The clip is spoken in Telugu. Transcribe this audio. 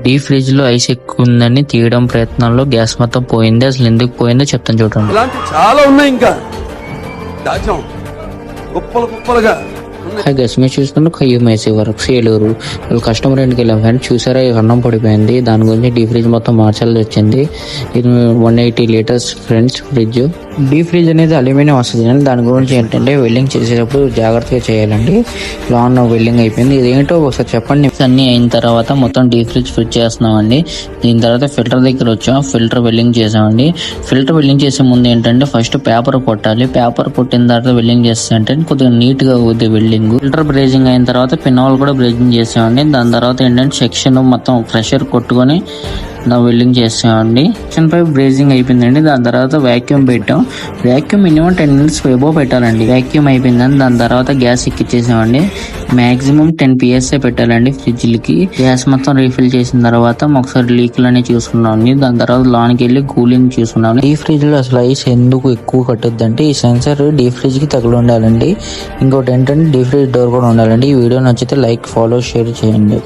డీ ఫ్రిడ్జ్ లో ఐస్ ఎక్కువ ఉందని తీయడం ప్రయత్నంలో గ్యాస్ మొత్తం పోయింది. అసలు ఎందుకు పోయిందో చెప్తాను చూడండి. చాలా ఉన్నాయి ఇంకా కుప్పలుగా. గైస్ మీరు చూస్తున్న KUMSC వర్క్ ఏలూరు. కస్టమర్ ఇంటికి వెళ్ళాం ఫ్రెండ్స్. చూసారా అన్నం పడిపోయింది. దాని గురించి డీ ఫ్రిడ్జ్ మొత్తం మార్చాల్సి వచ్చింది. ఇది 180 litres friends fridge. The fridge అనేది అల్యూమినియం వస్తుంది. దాని గురించి ఏంటంటే వెల్డింగ్ చేసేటప్పుడు జాగ్రత్తగా చేయాలండి. లాన్ వెల్డింగ్ అయిపోయింది. ఇదేంటో ఒకసారి చెప్పండి. అన్ని అయిన తర్వాత మొత్తం డీ ఫ్రిడ్జ్ ఫిట్ చేస్తున్నామండి. దీని తర్వాత ఫిల్టర్ దగ్గర వచ్చాం. ఫిల్టర్ వెల్డింగ్ చేసామండి. ఫిల్టర్ వెల్డింగ్ చేసే ముందు ఏంటంటే ఫస్ట్ పేపర్ కొట్టాలి. పేపర్ కొట్టిన తర్వాత వెల్డింగ్ చేస్తే అంటే కొద్దిగా నీట్ గా అవుతుంది వెల్డింగ్. ఫిల్టర్ బ్రేజింగ్ అయిన తర్వాత పిన్నోల్ కూడా బ్రేజింగ్ చేసామండి. దాని తర్వాత ఏంటంటే సెక్షన్ మొత్తం ప్రెషర్ కొట్టుకొని వెల్డింగ్ చేసామండి. సెక్షన్ పైప్ బ్రేజింగ్ అయిపోయిందండి. దాని తర్వాత వాక్యూమ్ పెట్టాం. వాక్యూమ్ మినిమం 10 minutes ఎబో పెట్టాలండి. వాక్యూమ్ అయిపోయిందని దాని తర్వాత గ్యాస్ ఎక్కిచ్చేసామండి. మాక్సిమం 10 PSI పెట్టాలండి ఫ్రిడ్జ్లకి. గ్యాస్ మొత్తం రీఫిల్ చేసిన తర్వాత ఒకసారి లీక్లు అనేవి చూసుకున్నాం. దాని తర్వాత లోనికి వెళ్ళి కూలింగ్ చూసుకున్నాం. ఈ ఫ్రిడ్జ్ లో అసలు ఐస్ ఎందుకు ఎక్కువ కట్టొద్దంటే ఈ సెన్సర్ డీ ఫ్రిడ్జ్ కి తగిలి ఉండాలండి. ఇంకోటి ఏంటంటే డీ ఫ్రిడ్జ్ డోర్ కూడా ఉండాలండి. ఈ వీడియో నచ్చితే లైక్, ఫాలో, షేర్ చేయండి.